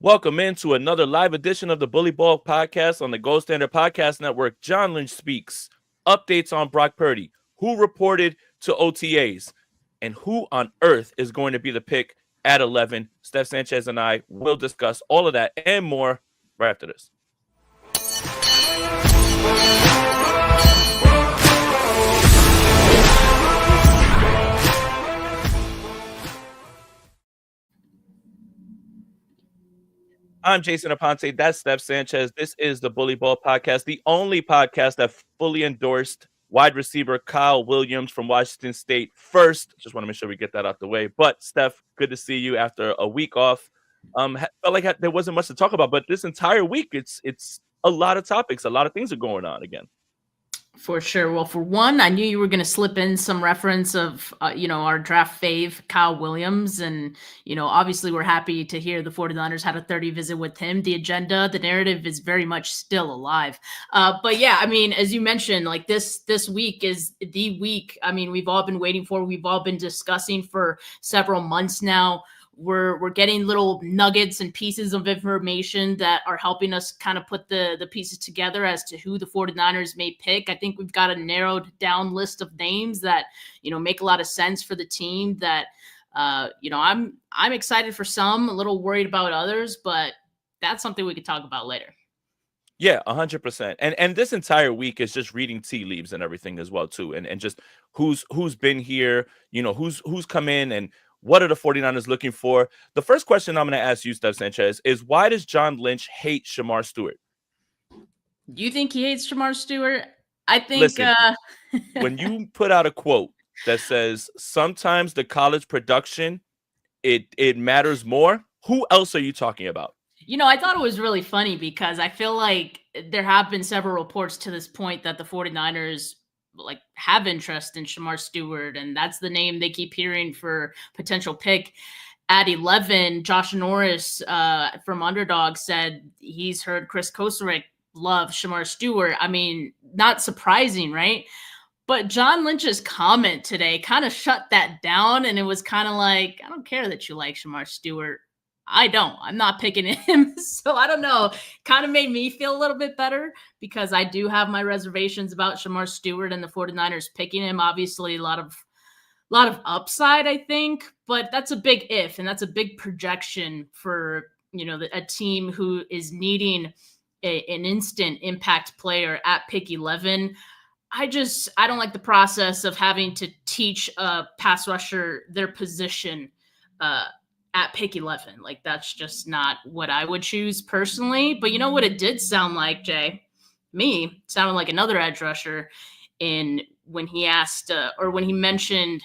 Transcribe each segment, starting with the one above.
Welcome into another live edition of the Bully Ball Podcast on the Gold Standard Podcast Network. John Lynch speaks. Updates on Brock Purdy. Who reported to OTAs? And who on earth is going to be the pick at 11? Steph Sanchez and I will discuss all of that and more right after this. I'm Jason Aponte. That's Steph Sanchez. This is the Bully Ball Podcast, the only podcast that fully endorsed wide receiver Kyle Williams from Washington State first. Just want to make sure we get that out the way. But Steph, good to see you after a week off. Felt like there wasn't much to talk about, but this entire week, it's a lot of topics, a lot of things are going on again. For sure. Well, for one, I knew you were going to slip in some reference of, our draft fave, Kyle Williams. And, obviously we're happy to hear the 49ers had a 30 visit with him. The agenda, the narrative is very much still alive. But yeah, I mean, as you mentioned, like this week is the week. I mean, we've all been waiting for, we've all been discussing for several months now. We're getting little nuggets and pieces of information that are helping us kind of put the pieces together as to who the 49ers may pick. I think we've got a narrowed down list of names that, make a lot of sense for the team that, I'm excited for some, a little worried about others, but that's something we could talk about later. Yeah, 100%. And this entire week is just reading tea leaves and everything as well, too. And just who's been here, who's come in and what are the 49ers looking for? The first question I'm going to ask you, Steph Sanchez, is why does John Lynch hate Shamar Stewart? Do you think he hates Shamar Stewart? I think Listen, when you put out a quote that says sometimes the college production, it matters more, who else are you talking about? I thought it was really funny because I feel like there have been several reports to this point that the 49ers have interest in Shamar Stewart, and that's the name they keep hearing for potential pick at 11. Josh Norris from Underdog said he's heard Chris Kosarek love Shamar Stewart. I mean, not surprising, right? But John Lynch's comment today kind of shut that down, and it was kind of like, I don't care that you like Shamar Stewart. I'm not picking him. So I don't know. Kind of made me feel a little bit better because I do have my reservations about Shamar Stewart and the 49ers picking him. Obviously, a lot of upside, I think, but that's a big if, and that's a big projection for, a team who is needing an instant impact player at pick 11. I don't like the process of having to teach a pass rusher their position, at pick 11. Like, that's just not what I would choose personally. But you know what it did sound like, Jay? Me, sounded like another edge rusher when he asked or when he mentioned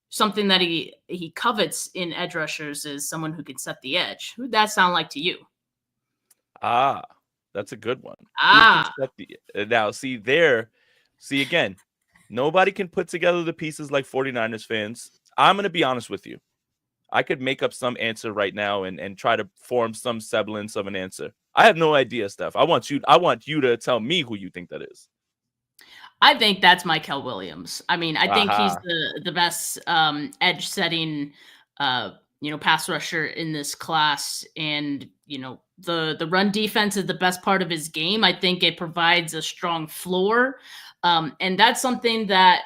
something that he covets in edge rushers is someone who can set the edge. Who'd that sound like to you? That's a good one. Now, see again, nobody can put together the pieces like 49ers fans. I'm going to be honest with you. I could make up some answer right now and try to form some semblance of an answer. I have no idea, Steph. I want you to tell me who you think that is. I think that's Mykel Williams. I mean, I think he's the best edge setting, pass rusher in this class. And, the run defense is the best part of his game. I think it provides a strong floor. And that's something that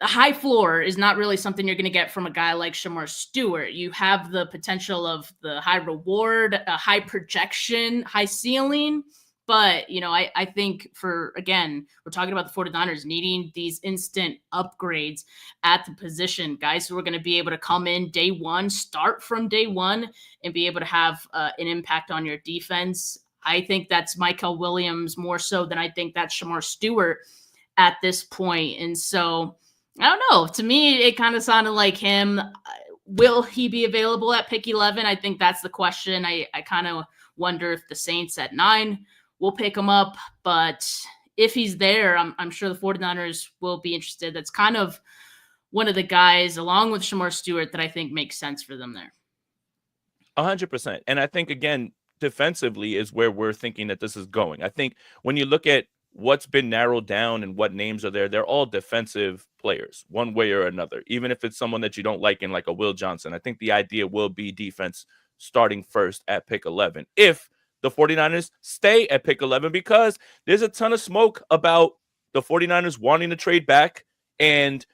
a high floor is not really something you're going to get from a guy like Shamar Stewart. You have the potential of the high reward, a high projection, high ceiling. But, I think we're talking about the 49ers needing these instant upgrades at the position. Guys who are going to be able to come in day one, start from day one, and be able to have an impact on your defense. I think that's Mykel Williams more so than I think that's Shamar Stewart at this point. And so, I don't know. To me, it kind of sounded like him. Will he be available at pick 11? I think that's the question. I kind of wonder if the Saints at 9 will pick him up. But if he's there, I'm sure the 49ers will be interested. That's kind of one of the guys, along with Shamar Stewart, that I think makes sense for them there. 100%. And I think, again, defensively is where we're thinking that this is going. I think when you look at what's been narrowed down and what names are there, they're all defensive players one way or another, even if it's someone that you don't like in like a Will Johnson. I think the idea will be defense starting first at pick 11 if the 49ers stay at pick 11, because there's a ton of smoke about the 49ers wanting to trade back. And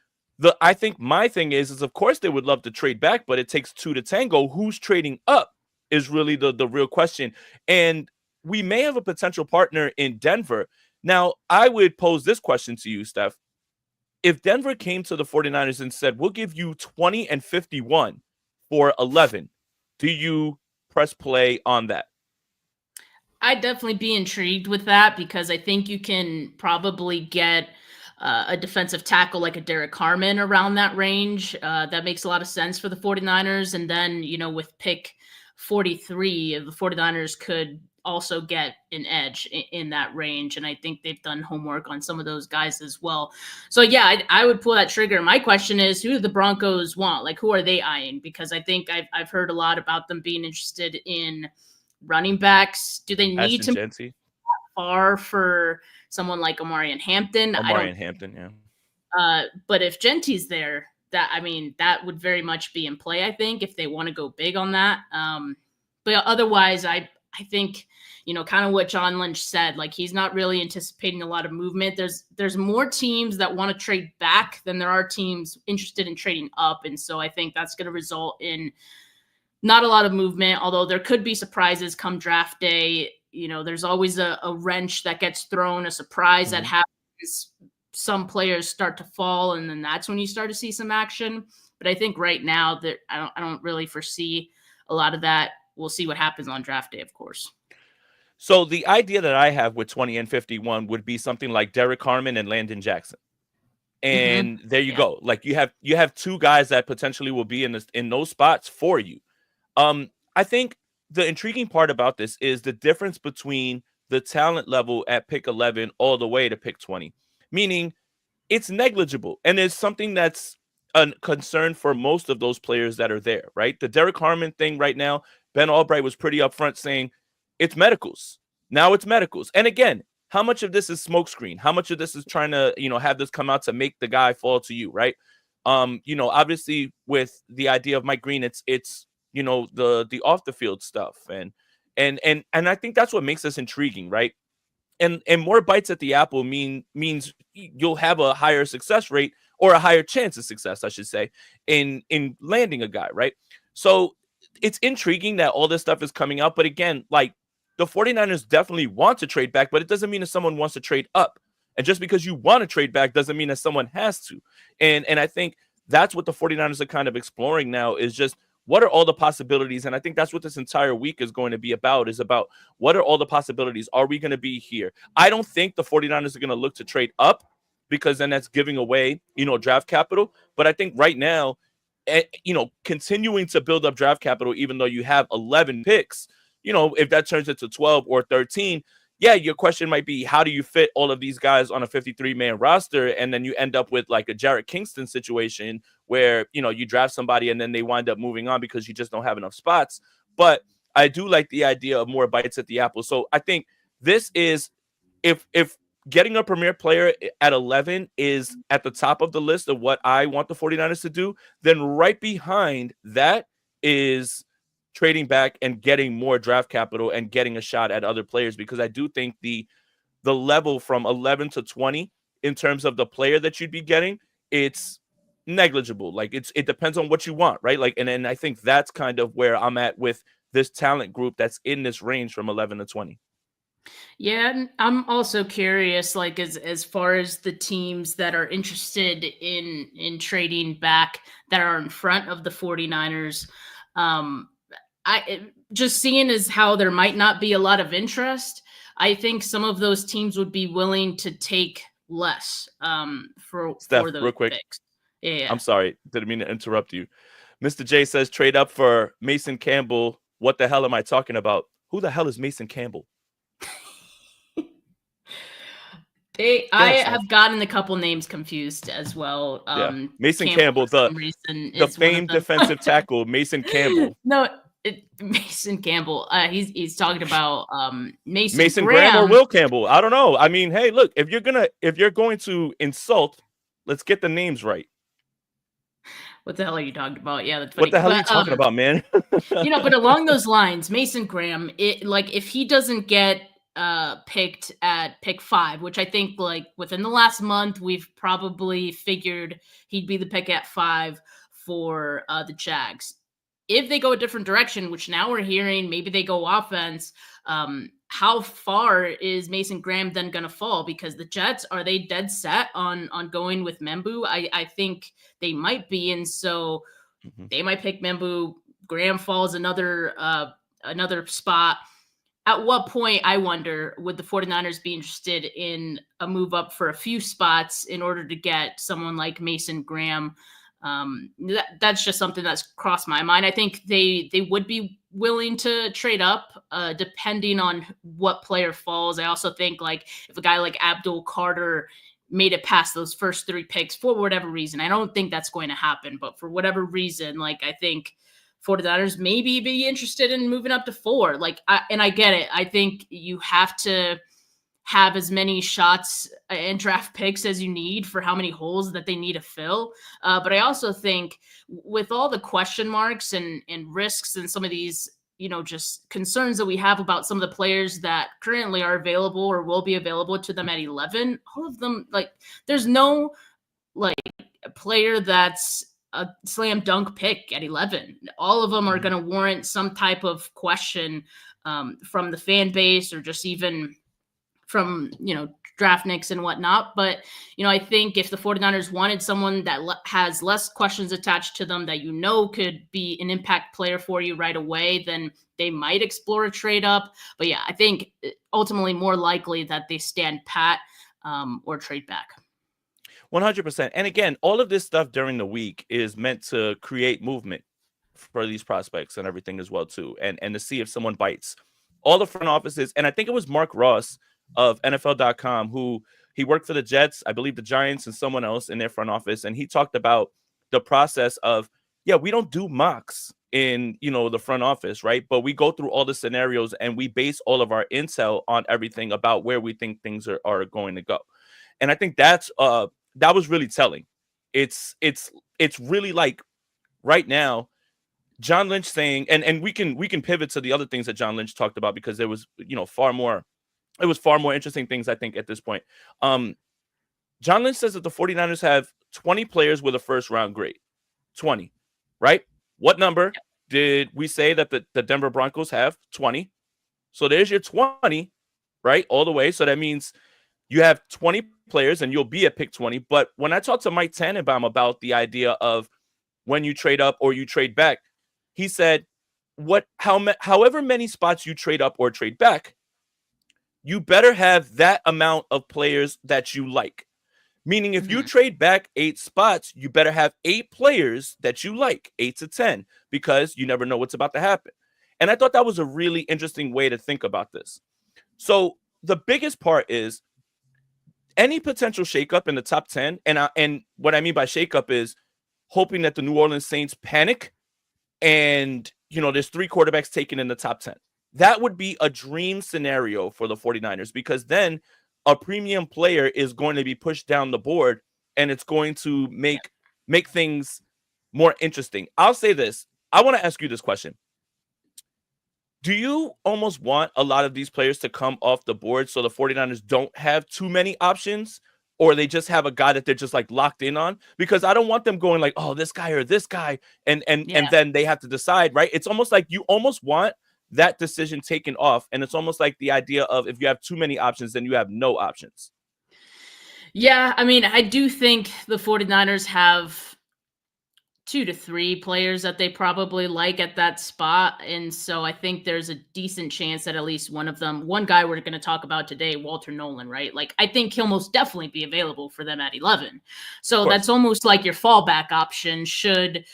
I think my thing is of course they would love to trade back, but it takes two to tango. Who's trading up is really the real question. And we may have a potential partner in Denver. Now, I would pose this question to you, Steph. If Denver came to the 49ers and said, we'll give you 20 and 51 for 11, do you press play on that? I'd definitely be intrigued with that, because I think you can probably get a defensive tackle like a Derek Harmon around that range. That makes a lot of sense for the 49ers. And then, with pick 43, the 49ers could also get an edge in that range. And I think they've done homework on some of those guys as well. So yeah, I would pull that trigger. My question is, who do the Broncos want? Like, who are they eyeing? Because I think I've heard a lot about them being interested in running backs. Do they need to Genty far for someone like Omarion Hampton? Hampton, yeah. But if Genty's there, that would very much be in play, I think, if they want to go big on that. But otherwise, I think, kind of what John Lynch said, like, he's not really anticipating a lot of movement. There's more teams that want to trade back than there are teams interested in trading up. And so I think that's going to result in not a lot of movement, although there could be surprises come draft day. There's always a wrench that gets thrown, a surprise that happens. Some players start to fall, and then that's when you start to see some action. But I think right now that I don't really foresee a lot of that. We'll see what happens on draft day, of course. So the idea that I have with 20 and 51 would be something like Derek Harmon and Landon Jackson. And there you go. Like, you have two guys that potentially will be in those spots for you. I think the intriguing part about this is the difference between the talent level at pick 11 all the way to pick 20, meaning it's negligible. And it's something that's a concern for most of those players that are there, right? The Derek Harmon thing right now, Ben Albright was pretty upfront saying it's medicals. Now it's medicals. And again, how much of this is smokescreen? How much of this is trying to, have this come out to make the guy fall to you, right? Obviously with the idea of Mike Green, it's the off the field stuff. And I think that's what makes this intriguing, right? And more bites at the apple means you'll have a higher success rate, or a higher chance of success, I should say, in landing a guy, right? So it's intriguing that all this stuff is coming out. But again, like, the 49ers definitely want to trade back, but it doesn't mean that someone wants to trade up. And just because you want to trade back doesn't mean that someone has to. And I think that's what the 49ers are kind of exploring now, is just, what are all the possibilities? And I think that's what this entire week is going to be about, is about what are all the possibilities? Are we going to be here? I don't think the 49ers are going to look to trade up, because then that's giving away, draft capital. But I think right now, continuing to build up draft capital, even though you have 11 picks, if that turns into 12 or 13, yeah, your question might be, how do you fit all of these guys on a 53-man roster? And then you end up with like a Jarrett Kingston situation where, you draft somebody and then they wind up moving on because you just don't have enough spots. But I do like the idea of more bites at the apple. So I think this is, if getting a premier player at 11 is at the top of the list of what I want the 49ers to do, then right behind that is trading back and getting more draft capital and getting a shot at other players, because I do think the level from 11 to 20 in terms of the player that you'd be getting, it's negligible. Like, it depends on what you want, right? Like, and I think that's kind of where I'm at with this talent group that's in this range from 11 to 20. Yeah, and I'm also curious, like, as far as the teams that are interested in trading back that are in front of the 49ers. Just seeing as how there might not be a lot of interest, I think some of those teams would be willing to take less for Steph, those real quick. picks. Yeah. I'm sorry, didn't mean to interrupt you. Mr. J says trade up for Mason Campbell. What the hell am I talking about? Who the hell is Mason Campbell? I have gotten a couple names confused as well. Mason Campbell, the famed defensive tackle, Mason Campbell. No, Mason Campbell. He's talking about Mason Graham or Will Campbell. I don't know. I mean, hey, look, if you're going to insult, let's get the names right. What the hell are you talking about? Yeah, that's What funny. the hell are you But talking about, man? but along those lines, Mason Graham, if he doesn't get picked at pick 5, which I think like within the last month we've probably figured he'd be the pick at 5 for the Jags. If they go a different direction, which now we're hearing maybe they go offense, how far is Mason Graham then going to fall? Because the Jets, are they dead set on going with Membu? I think they might be, and so they might pick Membu. Graham falls another spot. At what point, I wonder, would the 49ers be interested in a move up for a few spots in order to get someone like Mason Graham? That's just something that's crossed my mind. I think they would be willing to trade up depending on what player falls. I also think like if a guy like Abdul Carter made it past those first 3 picks for whatever reason, I don't think that's going to happen, but for whatever reason, like I think 49ers maybe be interested in moving up to 4. I get it. I think you have to have as many shots and draft picks as you need for how many holes that they need to fill. But I also think with all the question marks and risks and some of these, just concerns that we have about some of the players that currently are available or will be available to them at 11, all of them, like there's no like player that's a slam dunk pick at 11. All of them are going to warrant some type of question from the fan base or just even from, draft nicks and whatnot. But, I think if the 49ers wanted someone that has less questions attached to them that, could be an impact player for you right away, then they might explore a trade up. But yeah, I think ultimately more likely that they stand pat or trade back. 100%. And again, all of this stuff during the week is meant to create movement for these prospects and everything as well too, and to see if someone bites. All the front offices, and I think it was Mark Ross of NFL.com who he worked for the Jets, I believe the Giants, and someone else in their front office, and he talked about the process of, yeah, we don't do mocks in the front office, right? But we go through all the scenarios and we base all of our intel on everything about where we think things are going to go. And I think that was really telling. It's really like right now, John Lynch saying, and we can pivot to the other things that John Lynch talked about because there was far more interesting things I think at this point. John Lynch says that the 49ers have 20 players with a first round grade. 20, right? What number did we say that the Denver Broncos have? 20. So there's your 20, right? All the way. So that means you have 20 players and you'll be at pick 20. But when I talked to Mike Tannenbaum about the idea of when you trade up or you trade back, he said, however many spots you trade up or trade back, you better have that amount of players that you like. Meaning if you trade back 8 spots, you better have 8 players that you like, 8 to 10, because you never know what's about to happen. And I thought that was a really interesting way to think about this. So the biggest part is any potential shakeup in the top 10, and what I mean by shakeup is hoping that the New Orleans Saints panic and, there's 3 quarterbacks taken in the top 10. That would be a dream scenario for the 49ers because then a premium player is going to be pushed down the board and it's going to make things more interesting. I'll say this. I want to ask you this question. Do you almost want a lot of these players to come off the board so the 49ers don't have too many options, or they just have a guy that they're just like locked in on? Because I don't want them going like, oh, this guy or this guy, and then they have to decide, right? It's almost like you almost want that decision taken off, and it's almost like the idea of if you have too many options, then you have no options. Yeah, I mean, I do think the 49ers have 2 to 3 players that they probably like at that spot. And so I think there's a decent chance that at least one of them, one guy we're going to talk about today, Walter Nolan, right? Like, I think he'll most definitely be available for them at 11. So that's almost like your fallback option. Should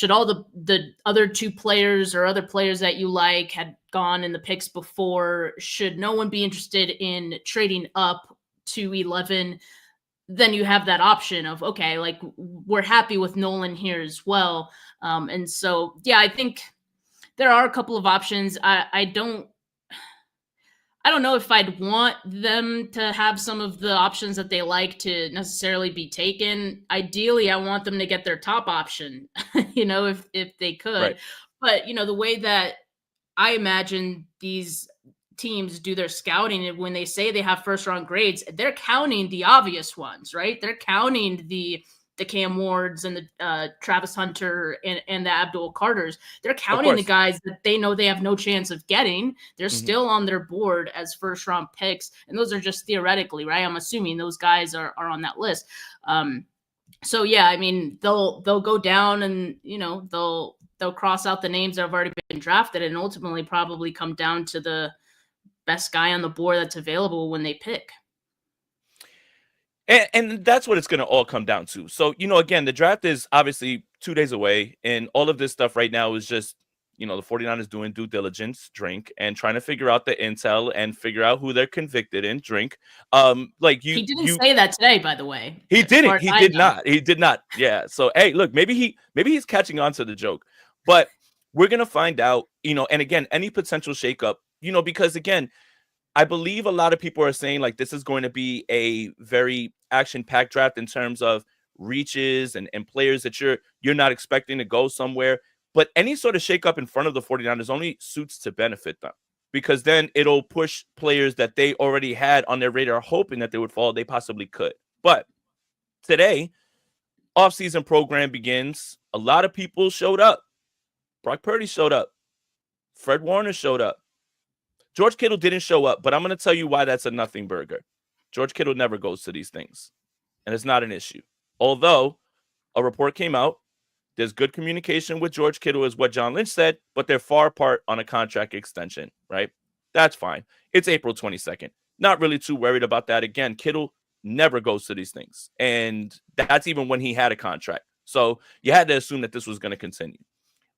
all the other 2 players or other players that you like had gone in the picks before, should no one be interested in trading up to 11, then you have that option of, okay, like we're happy with Nolan here as well. And so, yeah, I think there are a couple of options. I I don't know if I'd want them to have some of the options that they like to necessarily be taken. Ideally, I want them to get their top option, if they Right. could. But, the way that I imagine these teams do their scouting, and when they say they have first round grades, they're counting the obvious ones, right? They're counting the Cam Wards and the Travis Hunter and the Abdul Carters. They're Of counting the course. guys that they know they have no chance of getting. They're Hmm. still on their board as first round picks, and those are just theoretically, right? I'm assuming those guys are on that list. So yeah, I mean they'll go down, and they'll cross out the names that have already been drafted, and ultimately probably come down to the best guy on the board that's available when they pick. And that's what it's going to all come down to. So, again, the draft is obviously 2 days away, and all of this stuff right now is just, the 49ers doing due diligence, drink, and trying to figure out the intel and figure out who they're convicted in, drink. Like He didn't say that today, by the way, he as far didn't. as He I did know. not. He did not. Yeah. So hey, look, maybe he's catching on to the joke. But we're gonna find out, and again, any potential shakeup, because again, I believe a lot of people are saying like this is going to be a very action-packed draft in terms of reaches and players that you're not expecting to go somewhere. But any sort of shakeup in front of the 49ers only suits to benefit them, because then it'll push players that they already had on their radar, hoping that they would fall. They possibly could. But today, offseason program begins. A lot of people showed up. Brock Purdy showed up. Fred Warner showed up. George Kittle didn't show up, but I'm going to tell you why that's a nothing burger. George Kittle never goes to these things, and it's not an issue. Although a report came out, there's good communication with George Kittle, is what John Lynch said, but they're far apart on a contract extension, right? That's fine. It's April 22nd. Not really too worried about that. Again, Kittle never goes to these things, and that's even when he had a contract. So you had to assume that this was going to continue.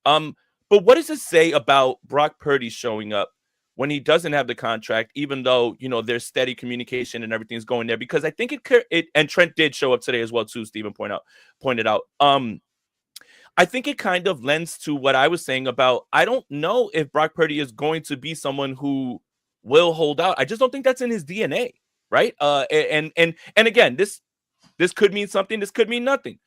But what does it say about Brock Purdy showing up when he doesn't have the contract, even though, there's steady communication and everything's going there? Because I think it and Trent did show up today as well too, Stephen pointed out. I think it kind of lends to what I was saying about, I don't know if Brock Purdy is going to be someone who will hold out. I just don't think that's in his DNA, right? And again, this could mean something, this could mean nothing.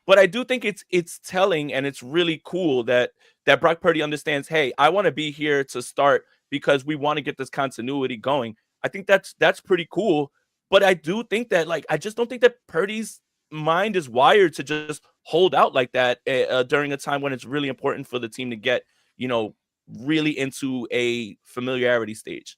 But I do think it's telling, and it's really cool that Brock Purdy understands, hey, I want to be here to start because we want to get this continuity going. I think that's pretty cool. But I do think that, like, I just don't think that Purdy's mind is wired to just hold out like that during a time when it's really important for the team to get, really into a familiarity stage.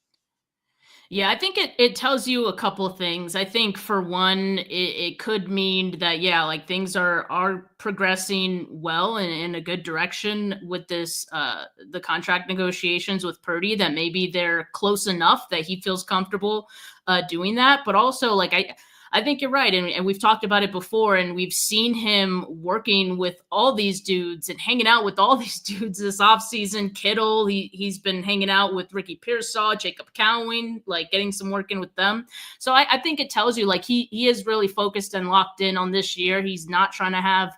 Yeah, I think it tells you a couple of things. I think for one, it could mean that, yeah, like things are progressing well and in a good direction with this the contract negotiations with Purdy, that maybe they're close enough that he feels comfortable doing that. But also, like, I think you're right. And we've talked about it before, and we've seen him working with all these dudes and hanging out with all these dudes this offseason. Kittle, he's been hanging out with Ricky Pearsall, Jacob Cowing, like getting some work in with them. So I think it tells you, like, he is really focused and locked in on this year. He's not trying to have,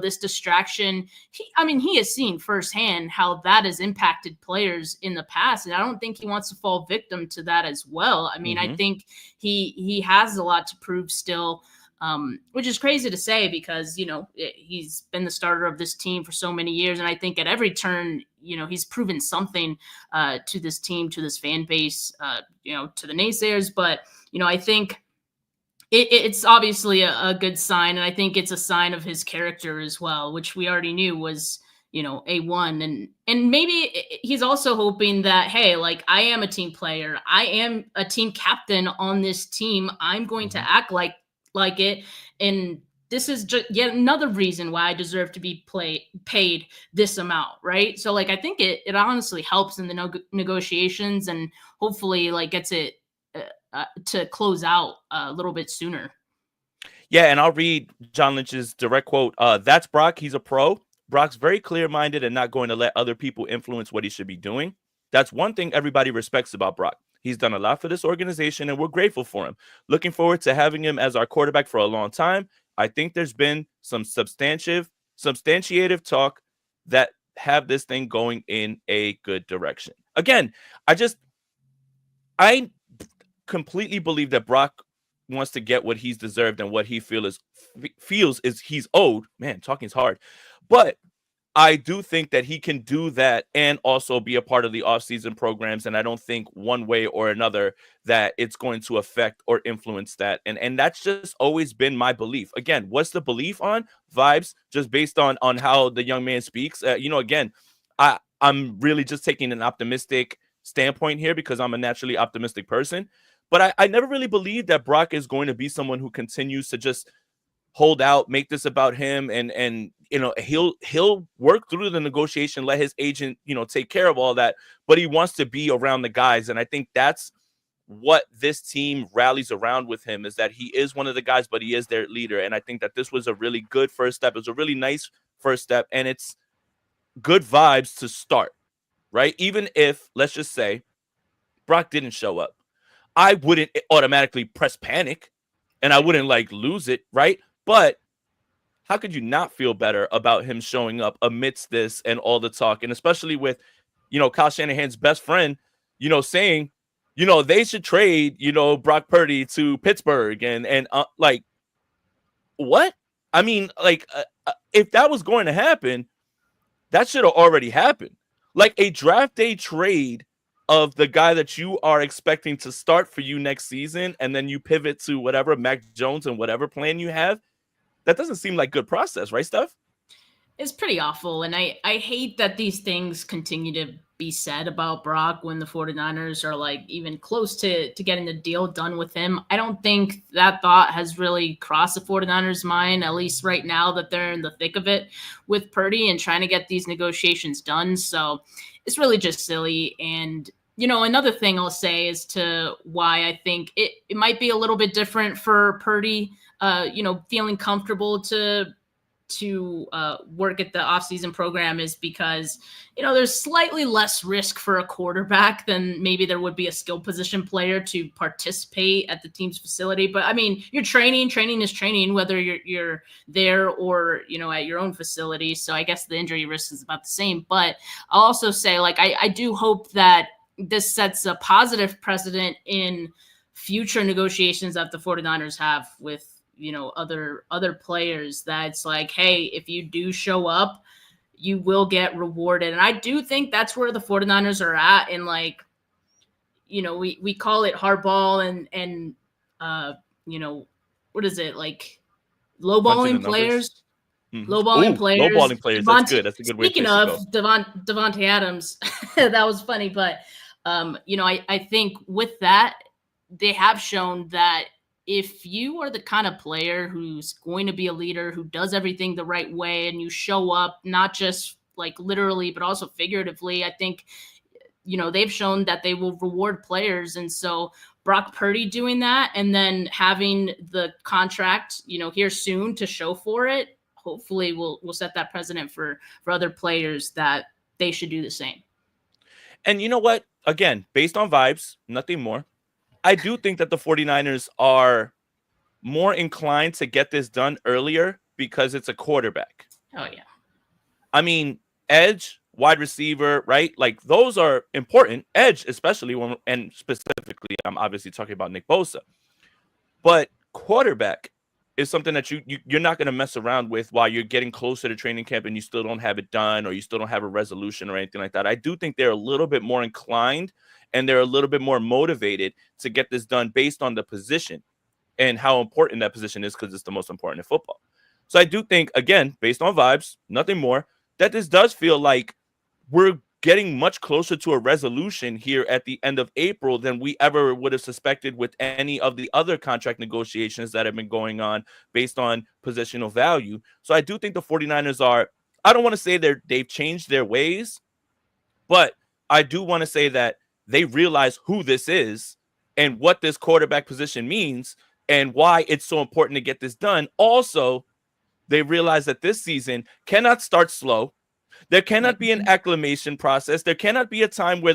this distraction. He has seen firsthand how that has impacted players in the past, and I don't think he wants to fall victim to that as well. I think he has a lot to prove still, which is crazy to say because, he's been the starter of this team for so many years, and I think at every turn, he's proven something to this team, to this fan base, to the naysayers. But, I think it's obviously a good sign, and I think it's a sign of his character as well, which we already knew was, A1. And maybe he's also hoping that, hey, like, I am a team player, I am a team captain on this team, I'm going Mm-hmm. to act like it, and this is just yet another reason why I deserve to be paid this amount, right? So, like, I think it honestly helps in the negotiations, and hopefully, like, gets it to close out a little bit sooner. Yeah, and I'll read John Lynch's direct quote. That's Brock. He's a pro. Brock's very clear-minded and not going to let other people influence what he should be doing. That's one thing everybody respects about Brock. He's done a lot for this organization, and we're grateful for him. Looking forward to having him as our quarterback for a long time. I think there's been some substantiative talk that have this thing going in a good direction. Again, I completely believe that Brock wants to get what he's deserved and what he feels is he's owed. Man, talking is hard. But I do think that he can do that and also be a part of the offseason programs. And I don't think one way or another that it's going to affect or influence that. And that's just always been my belief. Again, what's the belief on? Vibes, just based on how the young man speaks. Again, I'm really just taking an optimistic standpoint here because I'm a naturally optimistic person. But I never really believed that Brock is going to be someone who continues to just hold out, make this about him, and he'll work through the negotiation, let his agent take care of all that, but he wants to be around the guys, and I think that's what this team rallies around with him, is that he is one of the guys, but he is their leader, and I think that this was a really good first step. It was a really nice first step, and it's good vibes to start, right? Even if, let's just say, Brock didn't show up, I wouldn't automatically press panic and I wouldn't lose it, right? But how could you not feel better about him showing up amidst this and all the talk? And especially with, Kyle Shanahan's best friend, saying, they should trade, Brock Purdy to Pittsburgh and what? I mean, if that was going to happen, that should have already happened. Like a draft day trade of the guy that you are expecting to start for you next season, and then you pivot to whatever Mac Jones and whatever plan you have. That doesn't seem like good process, right, Steph? It's pretty awful. And I hate that these things continue to be said about Brock when the 49ers are even close to getting the deal done with him. I don't think that thought has really crossed the 49ers mind, at least right now that they're in the thick of it with Purdy and trying to get these negotiations done. So it's really just silly. And another thing I'll say as to why I think it might be a little bit different for Purdy, feeling comfortable to work at the offseason program is because, there's slightly less risk for a quarterback than maybe there would be a skill position player to participate at the team's facility. But I mean, you're training is training, whether you're there or, at your own facility. So I guess the injury risk is about the same. But I'll also say, I do hope that this sets a positive precedent in future negotiations that the 49ers have with, other players, that's hey, if you do show up, you will get rewarded. And I do think that's where the 49ers are at. And we call it hardball and what is it? Lowballing players. Mm-hmm. Lowballing players. Lowballing players. That's good. That's a good way. Speaking of Devontae Adams, that was funny. But, I think with that, they have shown that if you are the kind of player who's going to be a leader, who does everything the right way, and you show up, not just literally, but also figuratively, I think, they've shown that they will reward players. And so Brock Purdy doing that and then having the contract, here soon to show for it, hopefully will set that precedent for other players that they should do the same. And you know what? Again, based on vibes, nothing more. I do think that the 49ers are more inclined to get this done earlier because it's a quarterback. Oh, yeah. I mean, edge, wide receiver, right? Those are important. Edge, especially and specifically, I'm obviously talking about Nick Bosa. But quarterback is something that you're not going to mess around with while you're getting closer to training camp and you still don't have it done or you still don't have a resolution or anything like that. I do think they're a little bit more inclined and they're a little bit more motivated to get this done based on the position and how important that position is, because it's the most important in football. So I do think, again, based on vibes, nothing more, that this does feel like we're getting much closer to a resolution here at the end of April than we ever would have suspected with any of the other contract negotiations that have been going on based on positional value. So I do think the 49ers are, I don't want to say they've changed their ways, but I do want to say that they realize who this is and what this quarterback position means and why it's so important to get this done. Also, they realize that this season cannot start slow. There cannot be an acclimation process. There cannot be a time where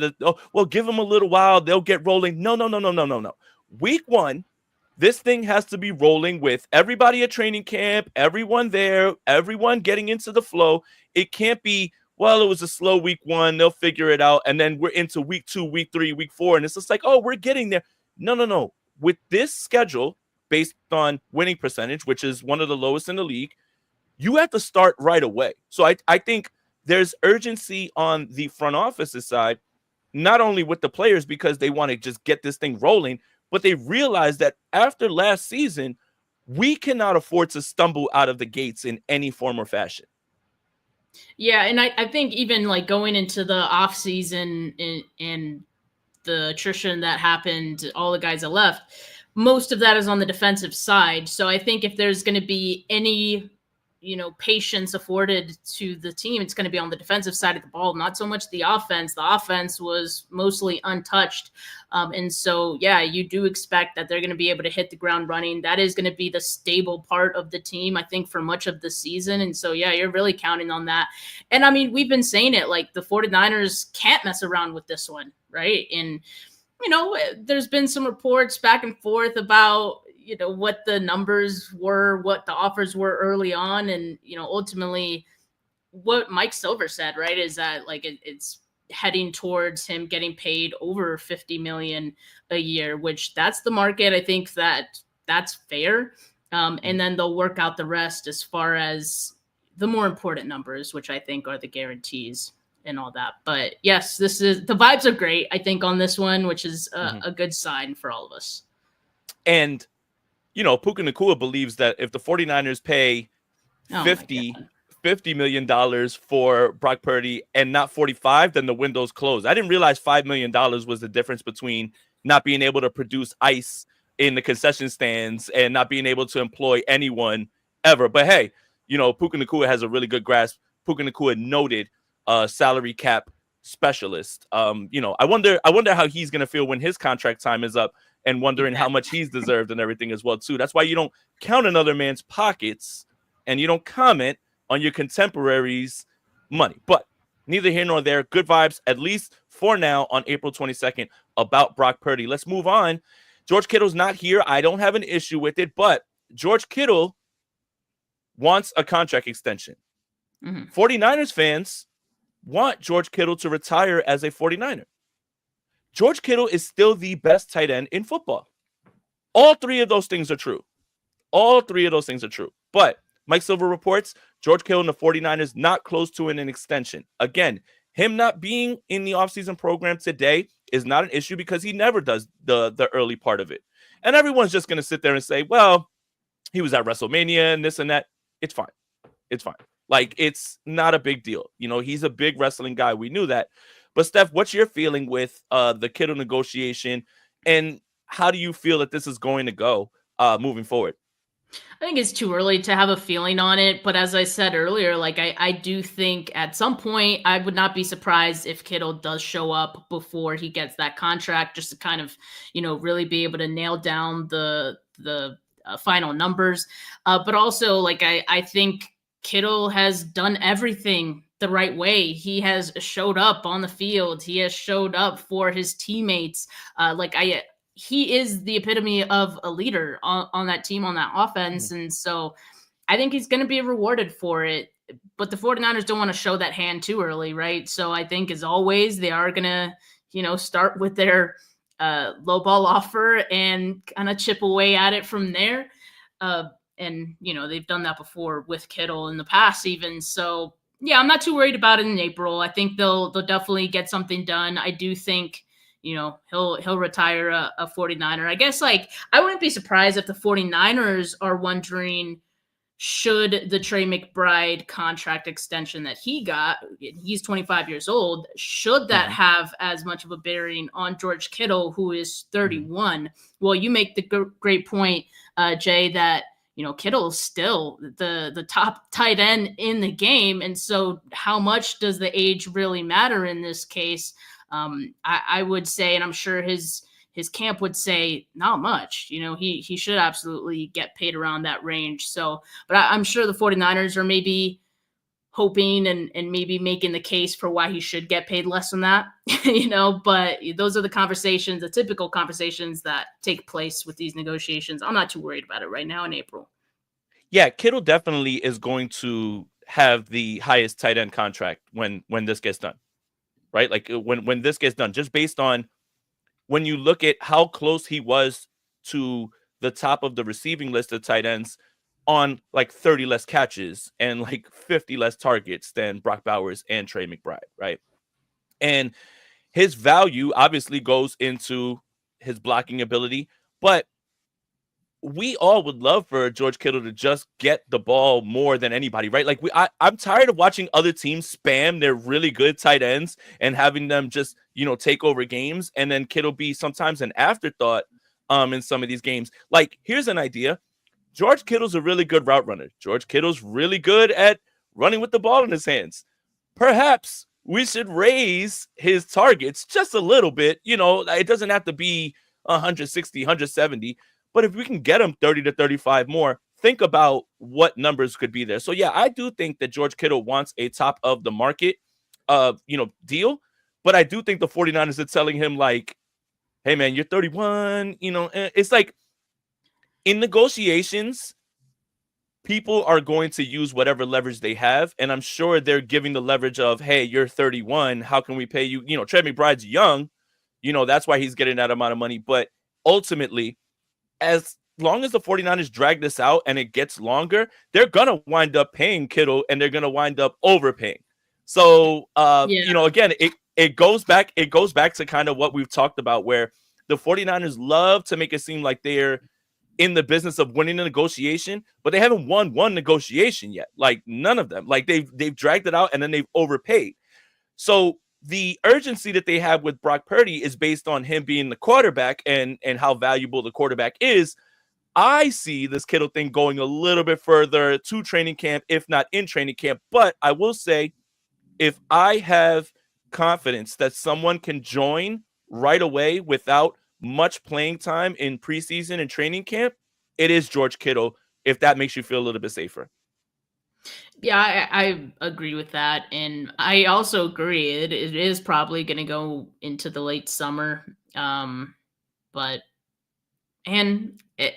give them a little while, they'll get rolling. No. Week one, this thing has to be rolling with everybody at training camp, everyone there, everyone getting into the flow. It can't be well, it was a slow week 1. They'll figure it out. And then we're into week 2, week 3, week 4. And it's just like, oh, we're getting there. No, no, no. With this schedule based on winning percentage, which is one of the lowest in the league, you have to start right away. So I think there's urgency on the front office's side, not only with the players because they want to just get this thing rolling, but they realize that after last season, we cannot afford to stumble out of the gates in any form or fashion. Yeah, and I think even like going into the offseason and the attrition that happened, all the guys that left, most of that is on the defensive side. So I think if there's going to be any, patience afforded to the team, it's going to be on the defensive side of the ball, not so much the offense. The offense was mostly untouched. And so, yeah, you do expect that they're going to be able to hit the ground running. That is going to be the stable part of the team, I think, for much of the season. And so, yeah, you're really counting on that. And I mean, we've been saying it, like the 49ers can't mess around with this one, right? And, there's been some reports back and forth about, what the numbers were, what the offers were early on. And, ultimately what Mike Silver said, right, is that like it's heading towards him getting paid over $50 million a year, which that's the market. I think that's fair. And then they'll work out the rest as far as the more important numbers, which I think are the guarantees and all that. But yes, the vibes are great, I think, on this one, which is a good sign for all of us. And, Puka Nacua believes that if the 49ers pay $50 million for Brock Purdy and not 45, then the window's closed. I didn't realize $5 million was the difference between not being able to produce ice in the concession stands and not being able to employ anyone ever. But hey, Puka Nacua has a really good grasp. Puka Nacua noted salary cap specialist. I wonder how he's going to feel when his contract time is up, and wondering how much he's deserved and everything as well too. That's why you don't count another man's pockets and you don't comment on your contemporaries' money. But neither here nor there. Good vibes, at least for now, on April 22nd about Brock Purdy. Let's move on. George Kittle's not here. I don't have an issue with it, but George Kittle wants a contract extension. 49ers fans want George Kittle to retire as a 49er. George Kittle is still the best tight end in football. All three of those things are true. But Mike Silver reports George Kittle and the 49ers not close to an extension. Again, him not being in the offseason program today is not an issue because he never does the early part of it. And everyone's just going to sit there and say, well, he was at WrestleMania and this and that. It's fine. Like, it's not a big deal. He's a big wrestling guy. We knew that. But Steph, what's your feeling with the Kittle negotiation, and how do you feel that this is going to go moving forward? I think it's too early to have a feeling on it. But as I said earlier, like I do think at some point I would not be surprised if Kittle does show up before he gets that contract, just to kind of, really be able to nail down the final numbers. But also, like, I think Kittle has done everything the right way. He has showed up on the field. He has showed up for his teammates. He is the epitome of a leader on that team, on that offense. And so I think he's going to be rewarded for it. But the 49ers don't want to show that hand too early, right? So I think, as always, they are going to, start with their low ball offer and kind of chip away at it from there. And, they've done that before with Kittle in the past even. So, yeah, I'm not too worried about it in April. I think they'll definitely get something done. I do think, he'll retire a 49er. I guess, like, I wouldn't be surprised if the 49ers are wondering, should the Trey McBride contract extension that he got, he's 25 years old, should that have as much of a bearing on George Kittle, who is 31? Well, you make the great point, Jay, that Kittle's still the top tight end in the game. And so how much does the age really matter in this case? I would say, and I'm sure his camp would say, not much. He should absolutely get paid around that range. So, but I'm sure the 49ers are maybe hoping and maybe making the case for why he should get paid less than that, but those are the typical conversations that take place with these negotiations. I'm not too worried about it right now in April. Yeah, Kittle definitely is going to have the highest tight end contract when this gets done, right? Like when this gets done, just based on when you look at how close he was to the top of the receiving list of tight ends on like 30 less catches and like 50 less targets than Brock Bowers and Trey McBride, right? And his value obviously goes into his blocking ability, but we all would love for George Kittle to just get the ball more than anybody, right? Like I'm tired of watching other teams spam their really good tight ends and having them just, take over games, and then Kittle be sometimes an afterthought in some of these games. Like, here's an idea. George Kittle's a really good route runner. George Kittle's really good at running with the ball in his hands. Perhaps we should raise his targets just a little bit. It doesn't have to be 160, 170. But if we can get him 30 to 35 more, think about what numbers could be there. So, yeah, I do think that George Kittle wants a top of the market, deal. But I do think the 49ers are telling him, like, hey, man, you're 31. It's like in negotiations, people are going to use whatever leverage they have. And I'm sure they're giving the leverage of, hey, you're 31. How can we pay you? Trey McBride's young. That's why he's getting that amount of money. But ultimately, as long as the 49ers drag this out and it gets longer, they're going to wind up paying Kittle, and they're going to wind up overpaying. So, again, it goes back to kind of what we've talked about, where the 49ers love to make it seem like they're in the business of winning a negotiation, but they haven't won one negotiation yet. Like, none of them. Like, they've dragged it out and then they've overpaid. So the urgency that they have with Brock Purdy is based on him being the quarterback and how valuable the quarterback is. I see this Kittle thing going a little bit further to training camp, if not in training camp. But I will say, if I have confidence that someone can join right away without much playing time in preseason and training camp, it is George Kittle, if that makes you feel a little bit safer. Yeah, I agree with that. And I also agree it is probably going to go into the late summer. But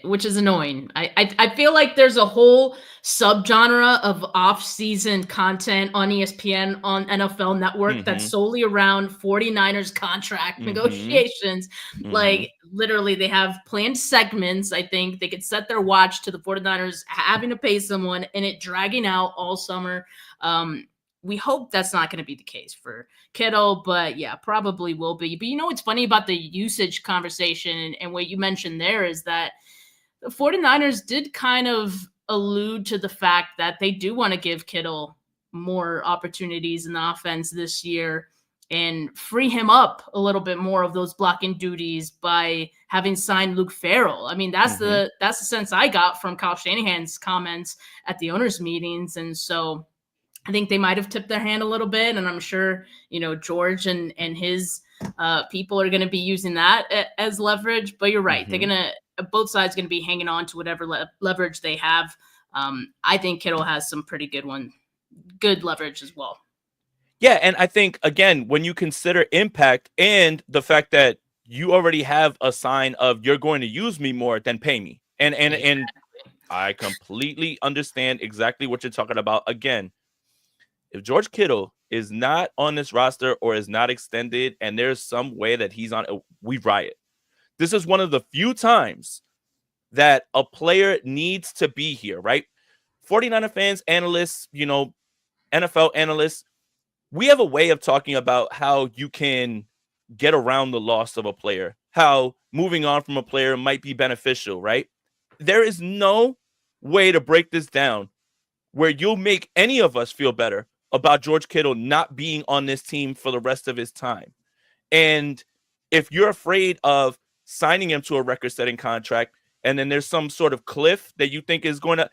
which is annoying. I feel like there's a whole subgenre of off-season content on ESPN, on NFL Network, that's solely around 49ers contract negotiations. Like, literally, they have planned segments. I think they could set their watch to the 49ers having to pay someone and it dragging out all summer. We hope that's not going to be the case for Kittle, but yeah, probably will be. But what's funny about the usage conversation and what you mentioned there is that the 49ers did kind of allude to the fact that they do want to give Kittle more opportunities in the offense this year and free him up a little bit more of those blocking duties by having signed Luke Farrell. I mean, that's the sense I got from Kyle Shanahan's comments at the owners' meetings. And so I think they might have tipped their hand a little bit, and I'm sure, George and his people are going to be using that as leverage. But you're right. They're both sides going to be hanging on to whatever leverage they have. I think Kittle has some pretty good leverage as well. Yeah, and I think, again, when you consider impact and the fact that you already have a sign of you're going to use me more than pay me. And I completely understand exactly what you're talking about. Again, if George Kittle is not on this roster or is not extended and there's some way that he's on, we riot. This is one of the few times that a player needs to be here, right? 49er fans, analysts, NFL analysts, we have a way of talking about how you can get around the loss of a player, how moving on from a player might be beneficial, right? There is no way to break this down where you'll make any of us feel better about George Kittle not being on this team for the rest of his time. And if you're afraid of signing him to a record-setting contract and then there's some sort of cliff that you think is going to,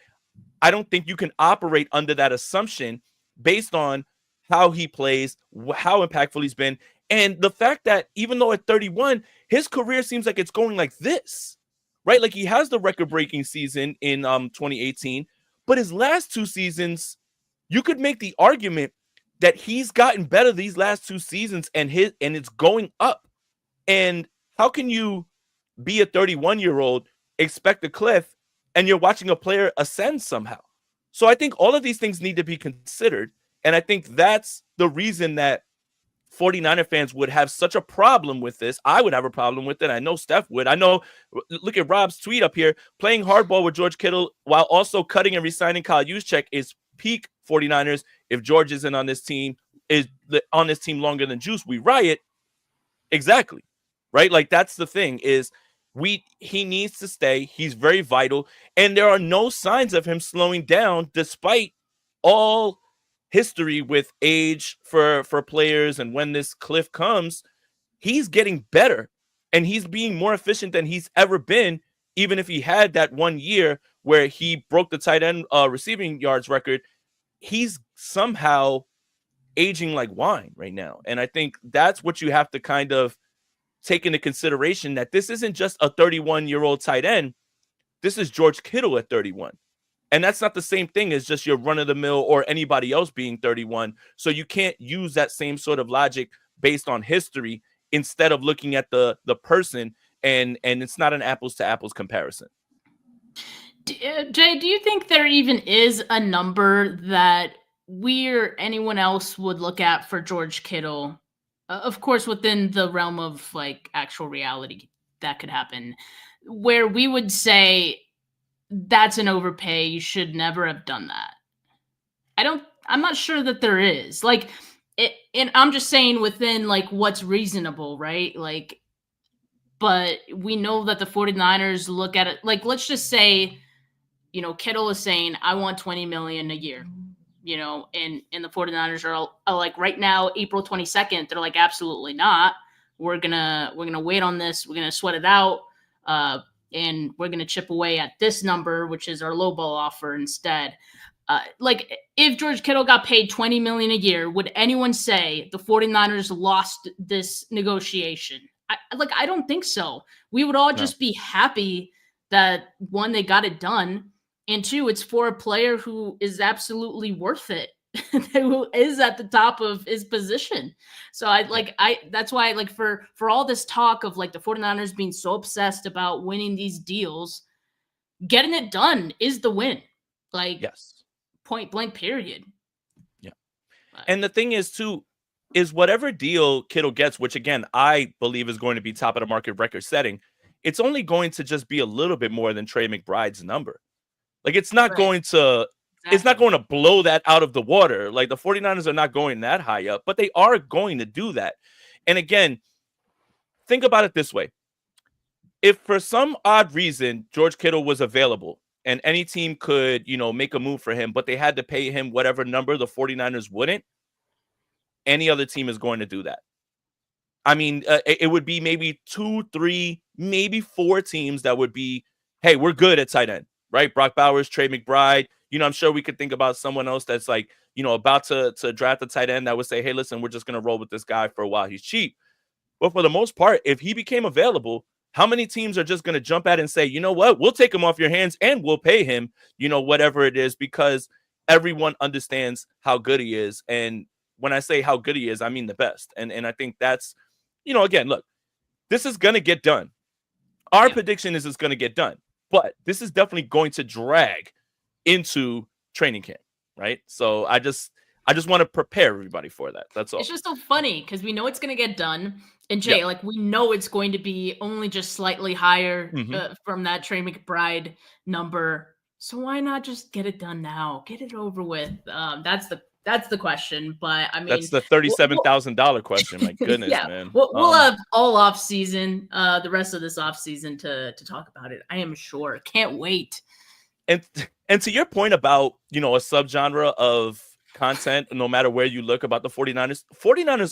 I don't think you can operate under that assumption based on how he plays, how impactful he's been, and the fact that even though at 31, his career seems like it's going like this, right? Like, he has the record-breaking season in 2018, but his last two seasons, you could make the argument that he's gotten better these last two seasons and it's going up. And how can you be a 31-year-old, expect a cliff, and you're watching a player ascend somehow? So I think all of these things need to be considered. And I think that's the reason that 49er fans would have such a problem with this. I would have a problem with it. I know Steph would. I know, look at Rob's tweet up here. Playing hardball with George Kittle while also cutting and resigning Kyle Juszczyk is peak 49ers. If George isn't on this team, longer than Juice, we riot. Exactly. Right? Like, that's the thing is he needs to stay. He's very vital. And there are no signs of him slowing down despite all history with age for players. And when this cliff comes, he's getting better and he's being more efficient than he's ever been. Even if he had that 1 year where he broke the tight end receiving yards record, he's somehow aging like wine right now. And I think that's what you have to kind of take into consideration, that this isn't just a 31-year-old tight end. This is George Kittle at 31. And that's not the same thing as just your run-of-the-mill or anybody else being 31. So you can't use that same sort of logic based on history instead of looking at the person, and it's not an apples-to-apples comparison. Jay, do you think there even is a number that we or anyone else would look at for George Kittle? Of course, within the realm of like actual reality that could happen, where we would say that's an overpay. You should never have done that. I'm not sure that there is, like it, and I'm just saying within like what's reasonable, right? Like, but we know that the 49ers look at it like, let's just say, Kittle is saying, I want $20 million a year. And the 49ers are like right now, April 22nd, they're like, absolutely not. We're gonna wait on this. We're gonna sweat it out. And we're gonna chip away at this number, which is our lowball offer instead. Like if George Kittle got paid $20 million a year, would anyone say the 49ers lost this negotiation? I don't think so. We would all just be happy that, one, they got it done, and two, it's for a player who is absolutely worth it, who is at the top of his position. So that's why, like, for all this talk of like the 49ers being so obsessed about winning these deals, getting it done is the win. Like, yes, point blank, period. Yeah. And the thing is too, is whatever deal Kittle gets, which again, I believe is going to be top of the market record setting, it's only going to just be a little bit more than Trey McBride's number. Like, it's not going to, it's not going to blow that out of the water. Like, the 49ers are not going that high up, but they are going to do that. And again, think about it this way. If for some odd reason George Kittle was available and any team could, make a move for him, but they had to pay him whatever number the 49ers wouldn't, any other team is going to do that. I mean, it would be maybe 2, 3, maybe 4 teams that would be, hey, we're good at tight end, right? Brock Bowers, Trey McBride. I'm sure we could think about someone else that's like, about to draft a tight end that would say, hey, listen, we're just going to roll with this guy for a while. He's cheap. But for the most part, if he became available, how many teams are just going to jump at it and say, you know what, we'll take him off your hands and we'll pay him, whatever it is, because everyone understands how good he is. And when I say how good he is, I mean the best. And I think that's, again, look, this is going to get done. Our prediction is it's going to get done, but this is definitely going to drag into training camp, right? So I just want to prepare everybody for that. That's all. It's just so funny because we know it's going to get done. And Jay, like, we know it's going to be only just slightly higher from that Trey McBride number. So why not just get it done now? Get it over with. That's the question. But I mean, that's the $37,000 question. My goodness, man. We'll have all off season, the rest of this off season to talk about it. I am sure. Can't wait. And to your point about, a subgenre of content, no matter where you look about the 49ers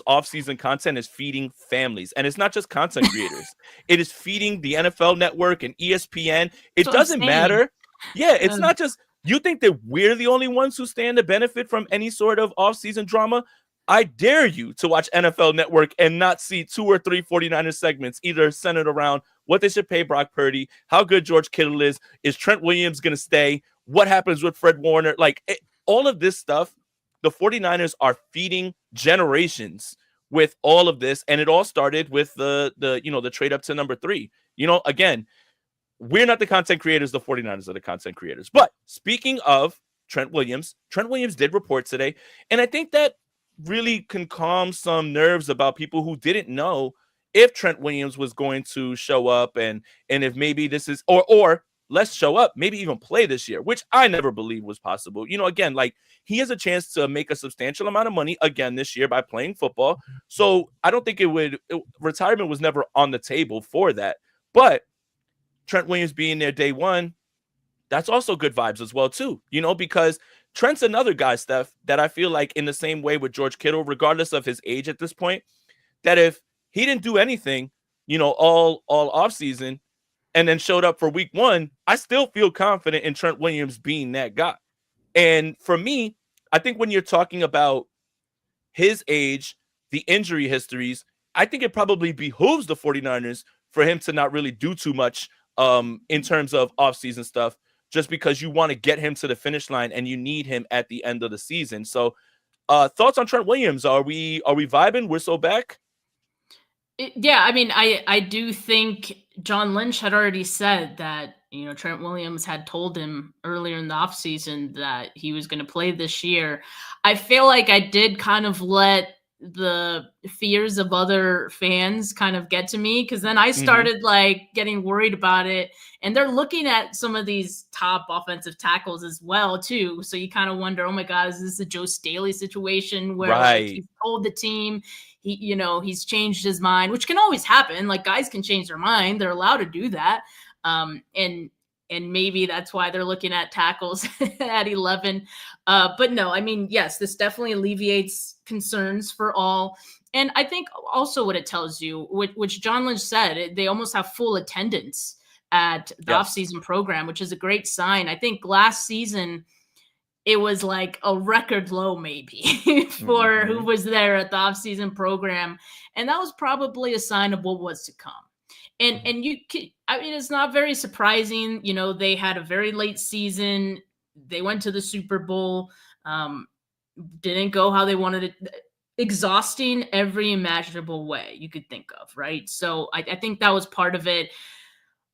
offseason content is feeding families. And it's not just content creators. It is feeding the NFL Network and ESPN. It doesn't matter. Yeah, it's not just, you think that we're the only ones who stand to benefit from any sort of offseason drama? I dare you to watch NFL Network and not see 2 or 3 49ers segments either centered around what they should pay Brock Purdy, how good George Kittle is Trent Williams going to stay, what happens with Fred Warner, all of this stuff. The 49ers are feeding generations with all of this, and it all started with the trade up to number 3. Again, we're not the content creators, the 49ers are the content creators. But speaking of Trent Williams. Trent Williams did report today, and I think that really can calm some nerves about people who didn't know if Trent Williams was going to show up, and if maybe this is or let's show up, maybe even play this year, which I never believed was possible. Again, like, he has a chance to make a substantial amount of money again this year by playing football. So I don't think retirement was never on the table for that. But Trent Williams being there day one, that's also good vibes as well too, because Trent's another guy, Steph, that I feel like in the same way with George Kittle, regardless of his age at this point, that if he didn't do anything, all offseason and then showed up for week one, I still feel confident in Trent Williams being that guy. And for me, I think when you're talking about his age, the injury histories, I think it probably behooves the 49ers for him to not really do too much in terms of offseason stuff, just because you want to get him to the finish line and you need him at the end of the season. So thoughts on Trent Williams? Are we vibing? We're so back? Yeah, I mean, I do think John Lynch had already said that, Trent Williams had told him earlier in the offseason that he was going to play this year. I feel like I did kind of let the fears of other fans kind of get to me, because then I started like getting worried about it. And they're looking at some of these top offensive tackles as well too. So you kind of wonder, oh my God, is this a Joe Staley situation where like he's told the team he's changed his mind, which can always happen. Like, guys can change their mind. They're allowed to do that. And maybe that's why they're looking at tackles at 11. But no, I mean, yes, this definitely alleviates concerns for all. And I think also what it tells you, which John Lynch said, they almost have full attendance at the offseason program, which is a great sign. I think last season it was like a record low maybe for who was there at the offseason program. And that was probably a sign of what was to come. And it's not very surprising. They had a very late season. They went to the Super Bowl, didn't go how they wanted it, exhausting every imaginable way you could think of, right? So I think that was part of it.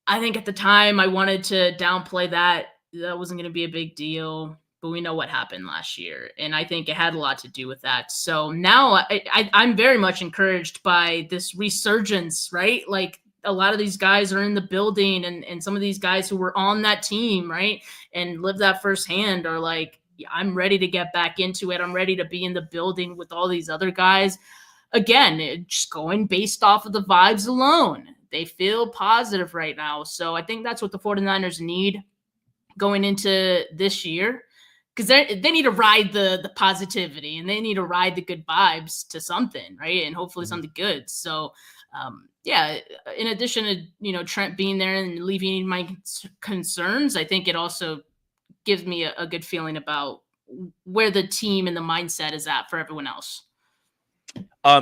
I think at the time I wanted to downplay that. That wasn't going to be a big deal. But we know what happened last year, and I think it had a lot to do with that. So now I'm very much encouraged by this resurgence, right? Like, a lot of these guys are in the building, and some of these guys who were on that team, right, and lived that firsthand are like, yeah, I'm ready to get back into it. I'm ready to be in the building with all these other guys. Again, just going based off of the vibes alone. They feel positive right now. So I think that's what the 49ers need going into this year. Because they need to ride the positivity, and they need to ride the good vibes to something, right? And hopefully something good. So, in addition to, Trent being there and alleviating my concerns, I think it also gives me a good feeling about where the team and the mindset is at for everyone else.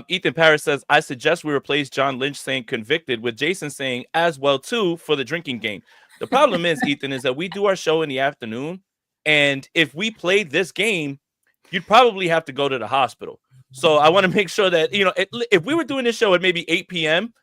Ethan Paris says, I suggest we replace John Lynch saying convicted with Jason saying as well too for the drinking game. The problem is, Ethan, is that we do our show in the afternoon. And if we played this game, you'd probably have to go to the hospital. So I want to make sure that, if we were doing this show at maybe 8 p.m.,